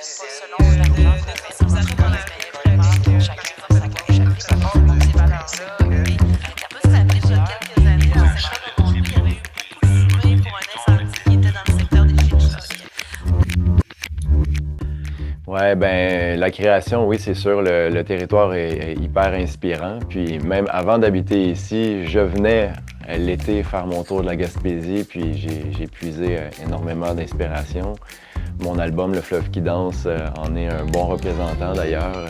selon la couleur de responsable dans la mais chacun dans sa gauche, chacun sa porte, donc ces valeurs-là. Mais t'as pas se rappeler, il y a quelques années, dans le secteur de Montréal, il y avait eu beaucoup de fumée pour un incendie qui était dans le secteur des Chichas. Ouais, ben la création, oui, c'est sûr, le territoire est hyper inspirant. Puis même avant d'habiter ici, je venais l'été faire mon tour de la Gaspésie, puis j'ai puisé énormément d'inspiration. Mon album Le Fleuve qui danse en est un bon représentant d'ailleurs.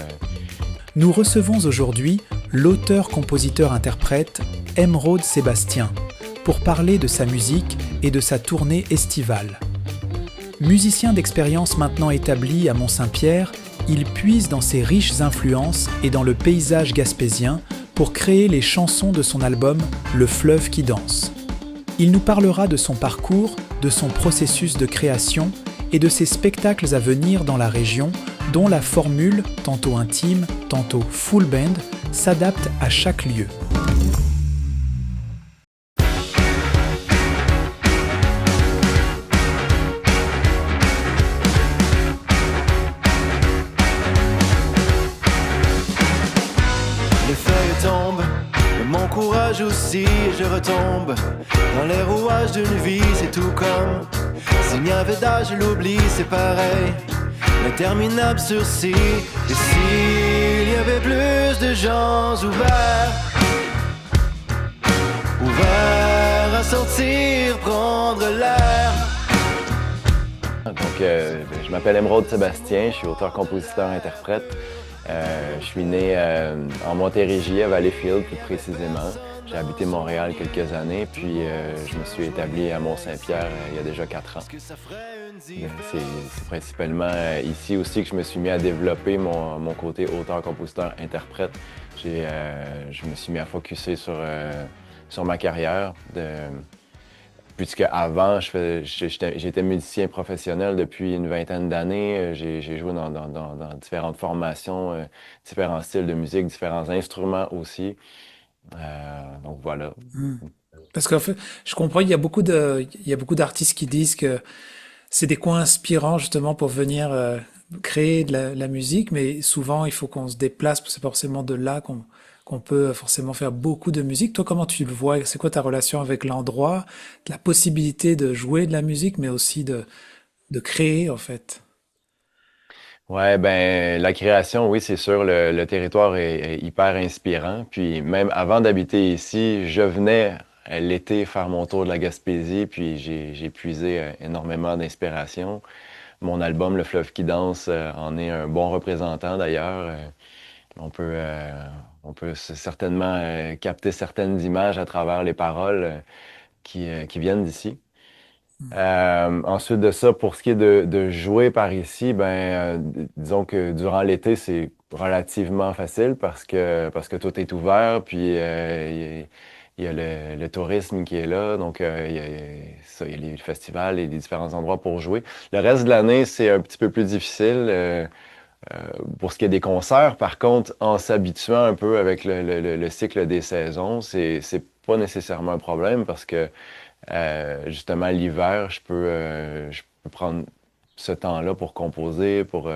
Nous recevons aujourd'hui l'auteur-compositeur-interprète Emeraude Sébastien pour parler de sa musique et de sa tournée estivale. Musicien d'expérience maintenant établi à Mont-Saint-Pierre, il puise dans ses riches influences et dans le paysage gaspésien pour créer les chansons de son album Le Fleuve qui danse. Il nous parlera de son parcours, de son processus de création et de ses spectacles à venir dans la région, dont la formule, tantôt intime, tantôt full band, s'adapte à chaque lieu. Les feuilles tombent, mais mon courage aussi, et je retombe dans les rouages d'une vie, c'est tout comme s'il n'y avait d'âge, l'oubli, c'est pareil. L'interminable sursis, et s'il y avait plus de gens ouverts à sortir, prendre l'air. Donc, je m'appelle Emeraude Sébastien, je suis auteur-compositeur-interprète. Je suis né en Montérégie, à Valleyfield plus précisément. J'ai habité Montréal quelques années, puis je me suis établi à Mont-Saint-Pierre il y a déjà 4 ans. C'est principalement ici aussi que je me suis mis à développer mon côté auteur-compositeur-interprète. Je me suis mis à focusser sur ma carrière. Puisque avant, j'étais musicien professionnel depuis une vingtaine d'années. J'ai joué dans différentes formations, différents styles de musique, différents instruments aussi. Donc voilà. Parce qu'en fait, je comprends, il y a beaucoup d'artistes qui disent que c'est des coins inspirants justement pour venir créer de la musique, mais souvent il faut qu'on se déplace, c'est pas forcément de là qu'on peut forcément faire beaucoup de musique. Toi, comment tu le vois? C'est quoi ta relation avec l'endroit, la possibilité de jouer de la musique, mais aussi de créer en fait? Ouais, ben la création, oui, c'est sûr, le territoire est hyper inspirant. Puis même avant d'habiter ici, je venais l'été faire mon tour de la Gaspésie, puis j'ai puisé énormément d'inspiration. Mon album Le Fleuve qui danse en est un bon représentant d'ailleurs. On peut, euh, on peut certainement capter certaines images à travers les paroles qui viennent d'ici. Ensuite de ça, pour ce qui est de jouer par ici, disons que durant l'été, c'est relativement facile parce que tout est ouvert, puis il y a le tourisme qui est là, donc il y a les festivals et les différents endroits pour jouer. Le reste de l'année, c'est un petit peu plus difficile. Pour ce qui est des concerts, par contre, en s'habituant un peu avec le cycle des saisons, c'est pas nécessairement un problème parce que justement l'hiver, je peux prendre ce temps-là pour composer, pour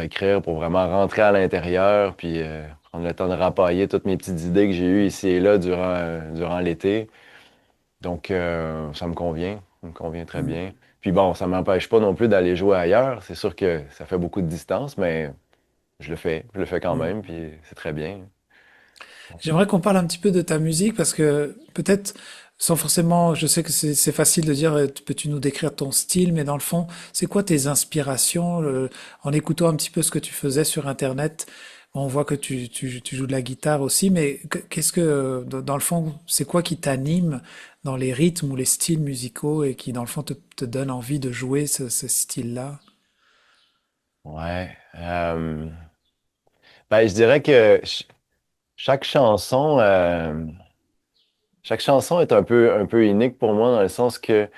écrire, pour vraiment rentrer à l'intérieur, puis prendre le temps de rapailler toutes mes petites idées que j'ai eues ici et là durant l'été. Donc ça me convient très bien. Puis bon, ça m'empêche pas non plus d'aller jouer ailleurs. C'est sûr que ça fait beaucoup de distance, mais je le fais quand même, puis c'est très bien. J'aimerais qu'on parle un petit peu de ta musique parce que peut-être sans forcément, je sais que c'est facile de dire, peux-tu nous décrire ton style, mais dans le fond, c'est quoi tes inspirations? En écoutant un petit peu ce que tu faisais sur Internet, on voit que tu joues de la guitare aussi, mais qu'est-ce que, dans le fond, c'est quoi qui t'anime dans les rythmes ou les styles musicaux et qui, dans le fond, te donne envie de jouer ce style-là? Ouais. Ben, je dirais que chaque chanson, chaque chanson est un peu unique pour moi dans le sens que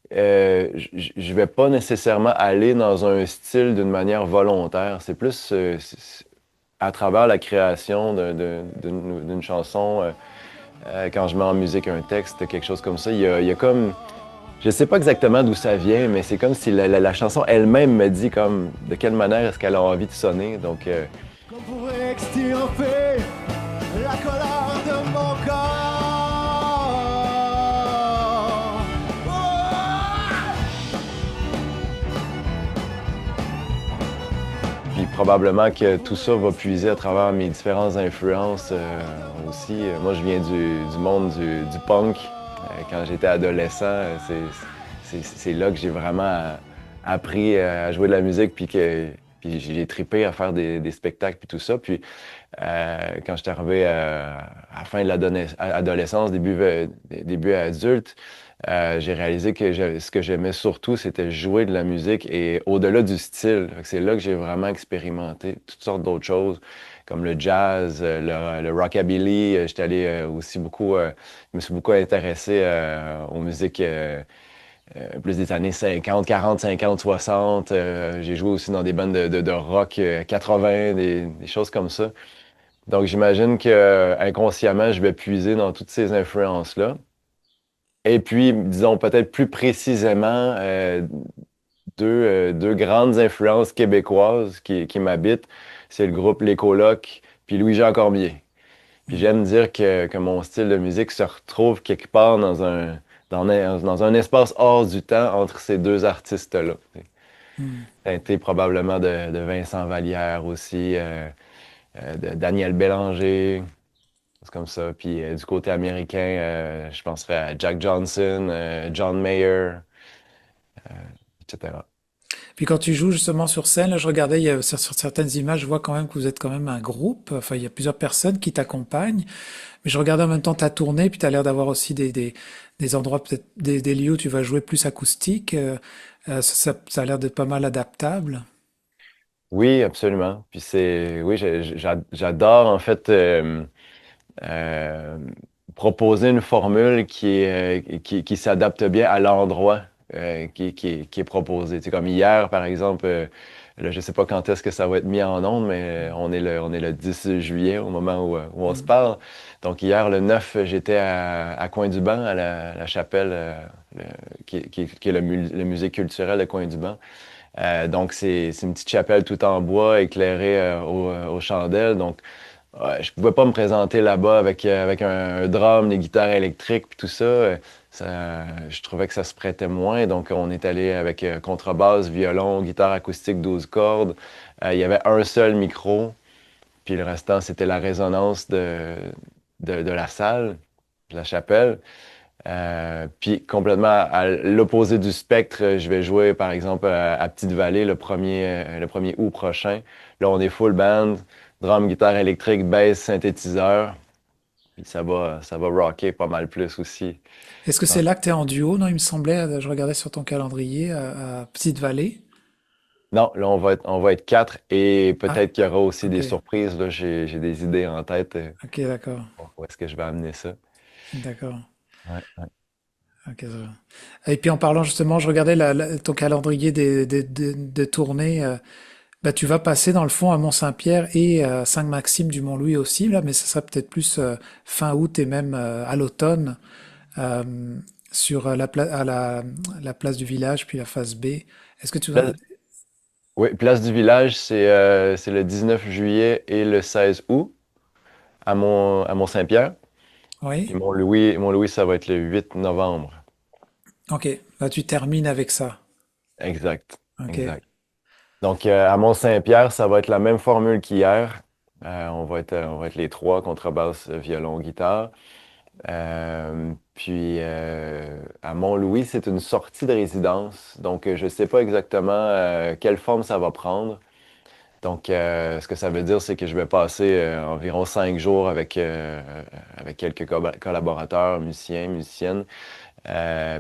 je vais pas nécessairement aller dans un style d'une manière volontaire. C'est plus à travers la création d'une chanson, quand je mets en musique un texte, quelque chose comme ça, il y a comme Je sais pas exactement d'où ça vient, mais c'est comme si la chanson elle-même me dit comme de quelle manière est-ce qu'elle a envie de sonner. Donc, Qu'on pourrait extirper la colère de mon corps. Oh! puis probablement que tout ça va puiser à travers mes différentes influences aussi. Moi, je viens du monde du punk. Quand j'étais adolescent, c'est là que j'ai vraiment appris à jouer de la musique, puis j'ai trippé à faire des spectacles, puis tout ça. Puis quand j'étais arrivé à la fin de l'adolescence, début adulte, j'ai réalisé que ce que j'aimais surtout, c'était jouer de la musique et au-delà du style. Fait que c'est là que j'ai vraiment expérimenté toutes sortes d'autres choses, comme le jazz, le rockabilly. J'étais allé aussi beaucoup, je me suis beaucoup intéressé aux musiques plus des années 50, 40, 50, 60. J'ai joué aussi dans des bandes de rock 80, des choses comme ça. Donc j'imagine que inconsciemment, je vais puiser dans toutes ces influences-là. Et puis, disons peut-être plus précisément, deux grandes influences québécoises qui m'habitent. C'est le groupe Les Colocs, puis Louis-Jean Cormier. Puis j'aime dire que mon style de musique se retrouve quelque part dans un espace hors du temps entre ces deux artistes-là. Hmm. Teinté probablement de Vincent Vallière aussi, de Daniel Bélanger, c'est comme ça. Puis du côté américain, je penserais à Jack Johnson, John Mayer, etc. Puis quand tu joues justement sur scène, là, je regardais sur certaines images, je vois quand même que vous êtes quand même un groupe. Enfin, il y a plusieurs personnes qui t'accompagnent. Mais je regardais en même temps ta tournée, puis tu as l'air d'avoir aussi des endroits, peut-être des lieux où tu vas jouer plus acoustique. Ça a l'air d'être pas mal adaptable. Oui, absolument. Puis oui, j'adore en fait euh, proposer une formule qui s'adapte bien à l'endroit qui est proposé. Tu sais, comme hier, par exemple, là, je sais pas quand est-ce que ça va être mis en onde, mais on est le 10 juillet au moment où on se Mm. parle. Donc hier, le 9, j'étais à Coin-du-Banc, à la chapelle le- qui est le musée culturel de Coin-du-Banc. Donc c'est une petite chapelle tout en bois, éclairée aux chandelles. Donc ouais, je pouvais pas me présenter là-bas avec un drum, des guitares électriques puis tout ça. Je trouvais que ça se prêtait moins. Donc, on est allé avec contrebasse, violon, guitare acoustique 12 cordes. Il y avait un seul micro, puis le restant, c'était la résonance de la salle, de la chapelle. Puis complètement à l'opposé du spectre, je vais jouer par exemple à Petite-Vallée le premier août prochain. Là, on est full band, drum, guitare électrique, bass, synthétiseur. Puis ça va rocker pas mal plus aussi. Est-ce que Non, c'est là que tu es en duo? Non, il me semblait, je regardais sur ton calendrier à Petite-Vallée. non, là, on va être quatre et Ah, peut-être qu'il y aura aussi ok, des surprises. Là, j'ai des idées en tête. ok, d'accord, Où est-ce que je vais amener ça? d'accord. Ouais, ouais. Ok, ça va. Et puis en parlant justement, je regardais ton calendrier de tournée. Bah, tu vas passer dans le fond à Mont-Saint-Pierre et à Saint-Maxime du Mont-Louis aussi, là, mais ça sera peut-être plus fin août et même à l'automne euh, sur la place du village, puis la face B. Est-ce que tu vas... Place, oui, Place du Village, c'est le 19 juillet et le 16 août à Mont-Saint-Pierre. Puis Oui? Mont-Louis, ça va être le 8 novembre. Ok, là tu termines avec ça. Exact, Ok. exact. Donc, à Mont-Saint-Pierre, ça va être la même formule qu'hier. On va être les trois, contrebasse, violon, guitare. Puis, à Mont-Louis, c'est une sortie de résidence. Donc, je ne sais pas exactement quelle forme ça va prendre. Donc, ce que ça veut dire, c'est que je vais passer environ 5 jours avec quelques collaborateurs, musiciens, musiciennes.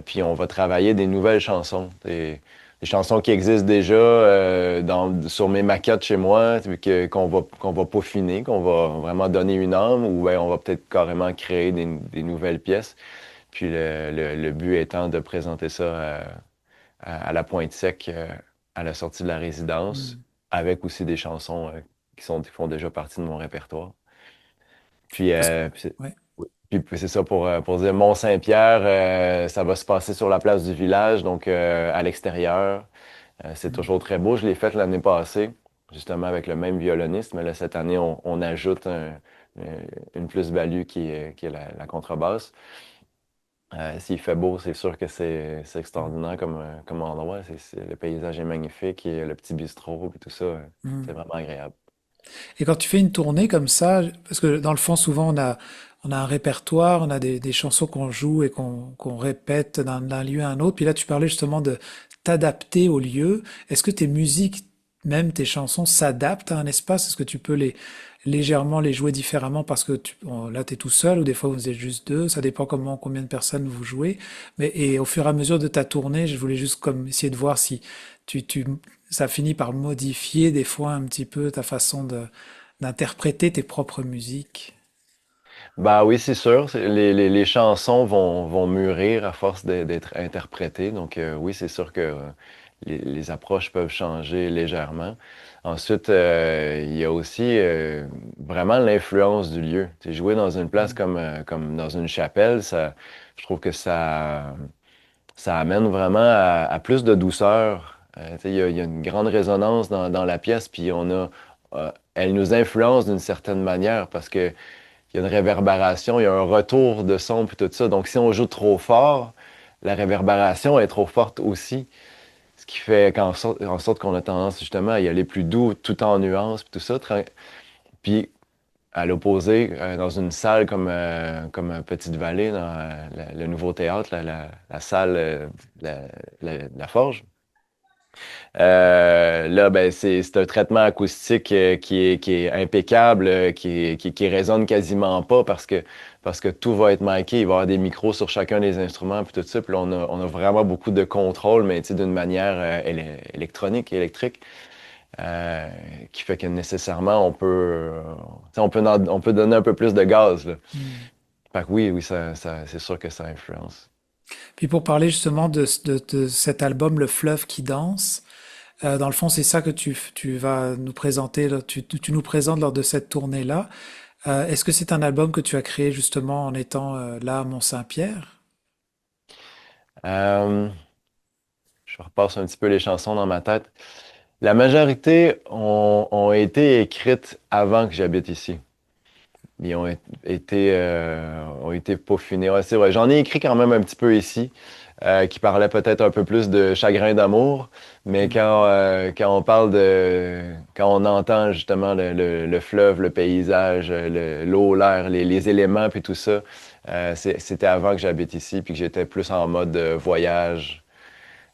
Puis on va travailler des nouvelles chansons, des chansons qui existent déjà sur mes maquettes chez moi, qu'on va peaufiner, qu'on va vraiment donner une âme, ou ben, on va peut-être carrément créer des nouvelles pièces. Puis le but étant de présenter ça à la Pointe Sec à la sortie de la résidence, Hmm. avec aussi des chansons qui font déjà partie de mon répertoire. Puis, Parce- puis c'est- ouais. oui. Puis c'est ça pour dire Mont-Saint-Pierre, ça va se passer sur la place du village, donc à l'extérieur. C'est toujours très beau. Je l'ai fait l'année passée, justement avec le même violoniste, mais là, cette année, on ajoute une plus-value qui est la contrebasse. S'il fait beau, c'est sûr que c'est extraordinaire comme endroit. Le paysage est magnifique et le petit bistrot et tout ça, Mm. c'est vraiment agréable. Et quand tu fais une tournée comme ça, parce que dans le fond, souvent, on a un répertoire, on a des chansons qu'on joue et qu'on répète d'un lieu à un autre. Puis là, tu parlais justement de t'adapter au lieu. Est-ce que tes musiques, même tes chansons, s'adaptent à un espace? Est-ce que tu peux légèrement les jouer différemment parce que là, tu es tout seul ou des fois, vous êtes juste deux? Ça dépend combien de personnes vous jouez. Et au fur et à mesure de ta tournée, je voulais juste comme essayer de voir si tu, tu, ça finit par modifier des fois un petit peu ta façon d'interpréter tes propres musiques. Bah oui, c'est sûr. Les chansons vont mûrir à force d'être interprétées. Donc oui, c'est sûr que les approches peuvent changer légèrement. Ensuite, il y a aussi vraiment l'influence du lieu. Tu sais, jouer dans une place comme dans une chapelle, je trouve que ça amène vraiment à plus de douceur. Tu sais, il y a une grande résonance dans la pièce, puis elle nous influence d'une certaine manière parce que il y a une réverbération, il y a un retour de son, puis tout ça. Donc, si on joue trop fort, la réverbération est trop forte aussi. Ce qui fait en sorte qu'on a tendance justement à y aller plus doux, tout en nuances, puis tout ça. Puis, à l'opposé, dans une salle comme Petite-Vallée, dans le nouveau théâtre, la salle, la Forge, là, ben, c'est un traitement acoustique qui est impeccable, qui résonne quasiment pas parce que tout va être miqué. Il va y avoir des micros sur chacun des instruments, puis tout ça. Puis là, on a vraiment beaucoup de contrôle, mais tu sais, d'une manière électronique, électrique, euh, qui fait que nécessairement, tu sais, on peut donner un peu plus de gaz, là. Hmm. Fait que oui, c'est sûr que ça influence. Puis pour parler justement de cet album, Le Fleuve qui danse, dans le fond, c'est ça que tu vas nous présenter, là, tu nous présentes lors de cette tournée-là. Est-ce que c'est un album que tu as créé justement en étant là à Mont-Saint-Pierre? Euh, je repasse un petit peu les chansons dans ma tête. La majorité ont été écrites avant que j'habite ici. Ils ont été peaufinés. Ouais, c'est vrai. J'en ai écrit quand même un petit peu ici, qui parlait peut-être un peu plus de chagrin d'amour, mais Mm. quand on parle quand on entend justement le fleuve, le paysage, l'eau, l'air, les éléments, puis tout ça, c'était avant que j'habite ici, puis que j'étais plus en mode voyage,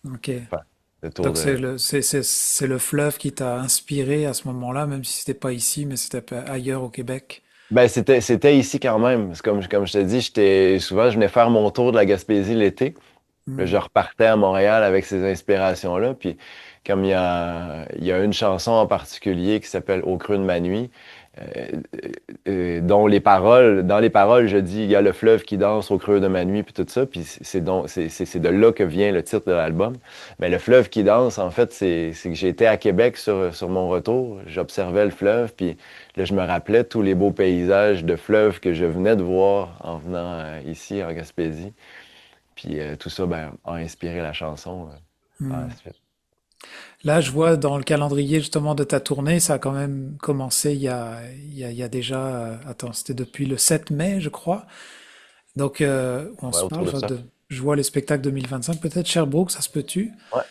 Ok. enfin, le tour Donc de... c'est le fleuve qui t'a inspiré à ce moment-là, même si c'était pas ici, mais c'était ailleurs au Québec. Ben, c'était ici quand même. C'est comme je te dis, souvent, je venais faire mon tour de la Gaspésie l'été. Là, je Mm. repartais à Montréal avec ces inspirations-là. Puis, comme il y a une chanson en particulier qui s'appelle Au creux de ma nuit, euh, dont dans les paroles, je dis, il y a le fleuve qui danse au creux de ma nuit, puis tout ça. Puis, c'est de là que vient le titre de l'album. Mais le fleuve qui danse, en fait, c'est que j'étais à Québec sur mon retour. J'observais le fleuve, puis là, je me rappelais tous les beaux paysages de fleuve que je venais de voir en venant ici, en Gaspésie. Puis tout ça ben, a inspiré la chanson par la Mm. suite. Là, je vois dans le calendrier justement de ta tournée, ça a quand même commencé il y a déjà, attends, c'était depuis le 7 mai, je crois. Donc, on Ouais, se autour parle, de ça. je vois les spectacles 2025, peut-être Sherbrooke, ça se peut-tu? Ouais.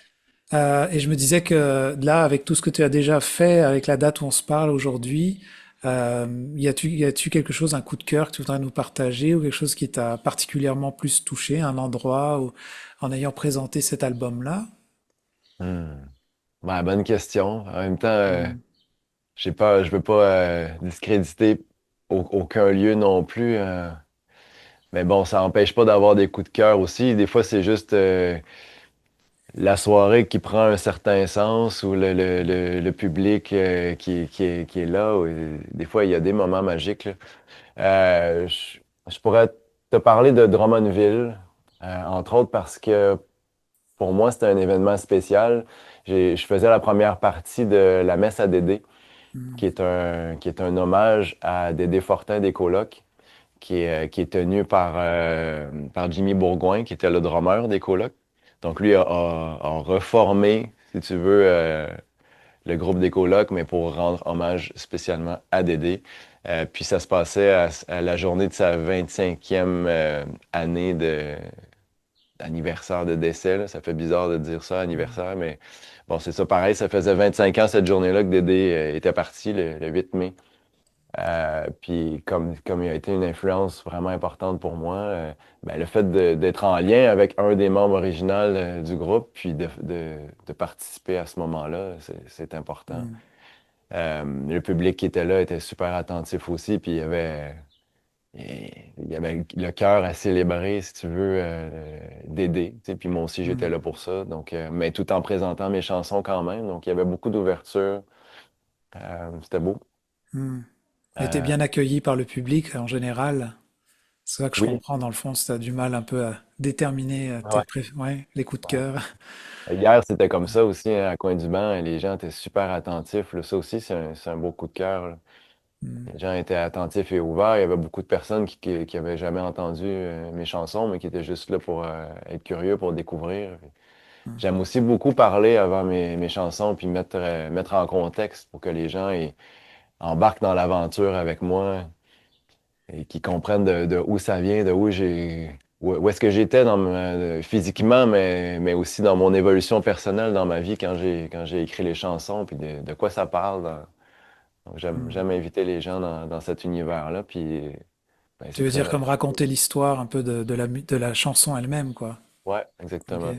Et je me disais que là, avec tout ce que tu as déjà fait, avec la date où on se parle aujourd'hui, y a-tu quelque chose, un coup de cœur que tu voudrais nous partager ou quelque chose qui t'a particulièrement plus touché, un endroit où, en ayant présenté cet album-là? Hmm. Ben, bonne question. En même temps, Hmm. je veux pas discréditer aucun lieu non plus. Mais bon, ça n'empêche pas d'avoir des coups de cœur aussi. Des fois, c'est juste la soirée qui prend un certain sens ou le public qui est là. Des fois, il y a des moments magiques, là. Je pourrais te parler de Drummondville, entre autres parce que pour moi, c'était un événement spécial. Je faisais la première partie de la messe à Dédé, Hmm. qui est un hommage à Dédé Fortin des Colocs, qui est tenu par Jimmy Bourgoin, qui était le drummer des Colocs. Donc, lui a reformé, si tu veux, le groupe des Colocs, mais pour rendre hommage spécialement à Dédé. Puis ça se passait à la journée de sa 25e année d'anniversaire de décès. Là. Ça fait bizarre de dire ça, anniversaire, mais bon, c'est ça pareil. Ça faisait 25 ans cette journée-là que Dédé était parti, le 8 mai. Puis comme il a été une influence vraiment importante pour moi, ben, le fait d'être en lien avec un des membres originaux du groupe, puis de participer à ce moment-là, c'est important. Le public qui était là était super attentif aussi, puis il y avait le cœur à célébrer, si tu veux, Dédé. Tu sais, puis moi aussi, j'étais là pour ça. Donc, mais tout en présentant mes chansons quand même. Donc, il y avait beaucoup d'ouverture. C'était beau. Et t'es bien accueilli par le public en général. C'est ça que je Oui. comprends dans le fond, si t'as du mal un peu à déterminer Ouais. ouais, les coups de Ouais. cœur. Hier, c'était comme ça aussi, hein, à Coin du Banc. Les gens étaient super attentifs. Là. Ça aussi, c'est un beau coup de cœur. Là. Les gens étaient attentifs et ouverts. Il y avait beaucoup de personnes qui avaient jamais entendu mes chansons, mais qui étaient juste là pour être curieux, pour découvrir. J'aime aussi beaucoup parler avant mes chansons, puis mettre en contexte pour que les gens embarquent dans l'aventure avec moi et qu'ils comprennent de où ça vient, où est-ce que j'étais physiquement, mais aussi dans mon évolution personnelle dans ma vie quand j'ai écrit les chansons, puis de quoi ça parle. Donc j'aime inviter les gens dans cet univers-là, puis ben, Tu c'est veux très... dire comme raconter l'histoire un peu de la chanson elle-même, quoi. Ouais, Ok. exactement.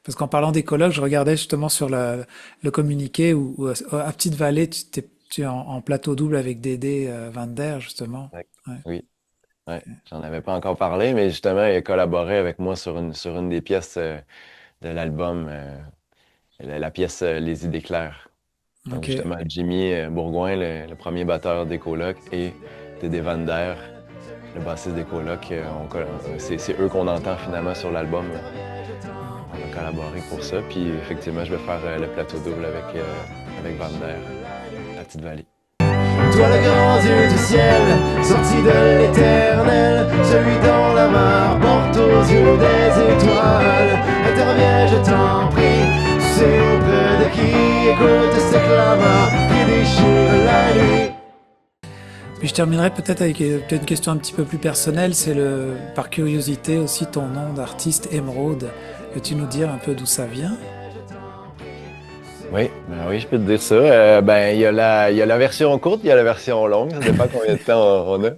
Parce qu'en parlant des colloques, je regardais justement sur le communiqué où à Petite Vallée, tu es en plateau double avec Dédé Van Der, justement. Ouais. Ouais. Oui, ouais. J'en avais pas encore parlé, mais justement, il a collaboré avec moi sur une des pièces de l'album, la pièce Les Idées claires. Donc Ok. justement, Jimmy Bourgoin, le premier batteur des Colocs, et Dédé Van Der, le bassiste des Colocs, c'est eux qu'on entend finalement sur l'album. On a collaboré pour ça, puis effectivement, je vais faire le plateau double avec Van Der, la Petite Vallée. Toi le grand Dieu du ciel, sorti de l'éternel, celui dont la mare porte aux yeux des étoiles. Interviens, je t'en prie, tu sais auprès de qui écoute ces clameurs qui déchirent la nuit. Puis je terminerai peut-être avec peut-être une question un petit peu plus personnelle. C'est par curiosité aussi ton nom d'artiste Emeraude. Peux-tu nous dire un peu d'où ça vient? Oui, ben oui, je peux te dire ça. Ben, il y a la version courte, il y a la version longue. Ça dépend combien de temps on a.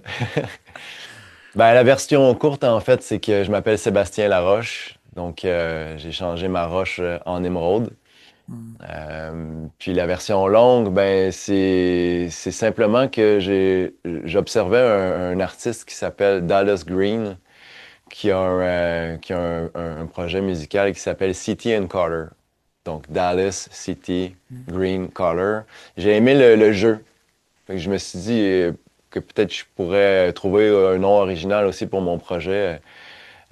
Ben, la version courte, en fait, c'est que je m'appelle Sébastien Laroche. Donc, j'ai changé ma roche en émeraude. Puis la version longue, ben, c'est simplement que j'observais un artiste qui s'appelle Dallas Green, qui a un projet musical qui s'appelle City and Color. Donc, Dallas, City, Green, Color. J'ai aimé le jeu. Fait que je me suis dit que peut-être je pourrais trouver un nom original aussi pour mon projet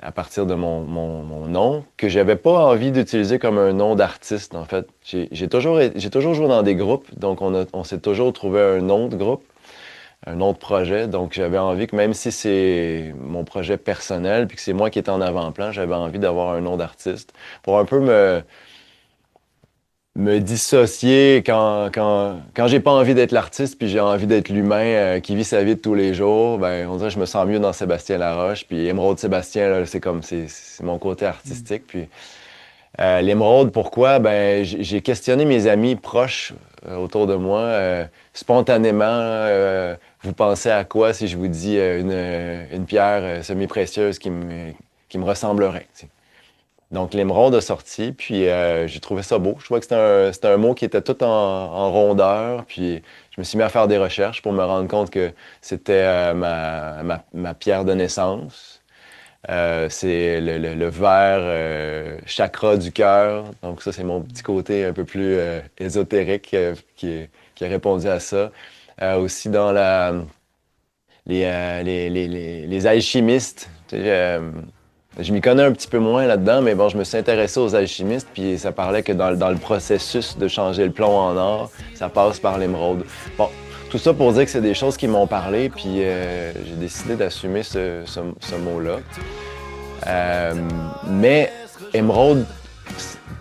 à partir de mon nom, que j'avais pas envie d'utiliser comme un nom d'artiste, en fait. J'ai toujours joué dans des groupes, donc on s'est toujours trouvé un nom de groupe, un nom de projet. Donc, j'avais envie que même si c'est mon projet personnel, puis que c'est moi qui est en avant-plan, j'avais envie d'avoir un nom d'artiste pour un peu me dissocier quand j'ai pas envie d'être l'artiste puis j'ai envie d'être l'humain qui vit sa vie de tous les jours, ben on dirait que je me sens mieux dans Sébastien Laroche. Puis Émeraude Sébastien, là, c'est mon côté artistique. Puis l'émeraude, pourquoi? Ben j'ai questionné mes amis proches autour de moi. Spontanément, vous pensez à quoi si je vous dis une pierre semi-précieuse qui me ressemblerait? T'sais. Donc, l'émeraude a sorti, puis j'ai trouvé ça beau. Je trouvais que c'était un mot qui était tout en rondeur, puis je me suis mis à faire des recherches pour me rendre compte que c'était ma pierre de naissance. C'est le vert chakra du cœur. Donc ça, c'est mon petit côté un peu plus ésotérique qui a répondu à ça. Aussi dans les alchimistes, tu sais, je m'y connais un petit peu moins là-dedans, mais bon, je me suis intéressé aux alchimistes, puis ça parlait que dans le processus de changer le plomb en or, ça passe par l'émeraude. Bon, tout ça pour dire que c'est des choses qui m'ont parlé, puis j'ai décidé d'assumer ce mot-là. Mais Emeraude,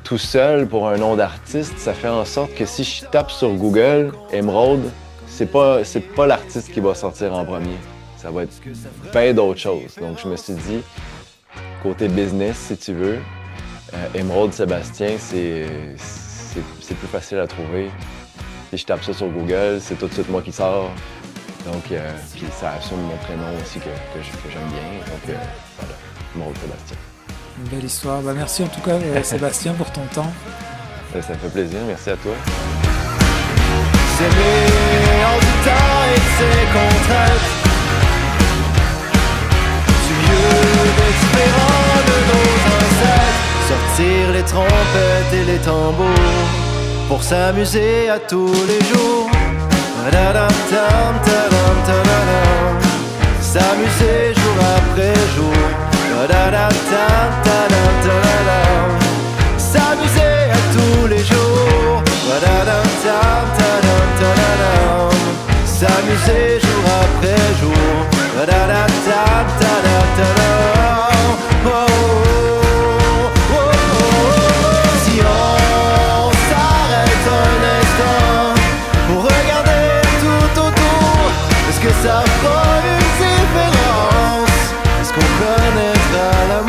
tout seul pour un nom d'artiste, ça fait en sorte que si je tape sur Google Emeraude, c'est pas l'artiste qui va sortir en premier. Ça va être bien d'autres choses. Donc je me suis dit, côté business, si tu veux, Emeraude Sébastien, c'est plus facile à trouver. Si je tape ça sur Google, c'est tout de suite moi qui sors. Donc, puis ça assume mon prénom aussi que j'aime bien. Donc, voilà, Emeraude Sébastien. Une belle histoire. Bah, merci en tout cas, Sébastien, pour ton temps. Ça me fait plaisir. Merci à toi. S'aimer en tout temps et ses contraintes, du lieu d'expériment de nos ancêtres. Sortir les trompettes et les tambours pour s'amuser à tous les jours. S'amuser jour après jour. S'amuser à tous les jours. S'amuser jour après jour. Si on s'arrête un instant pour regarder tout autour, est-ce que ça fera une différence? Est-ce qu'on connaîtra l'amour?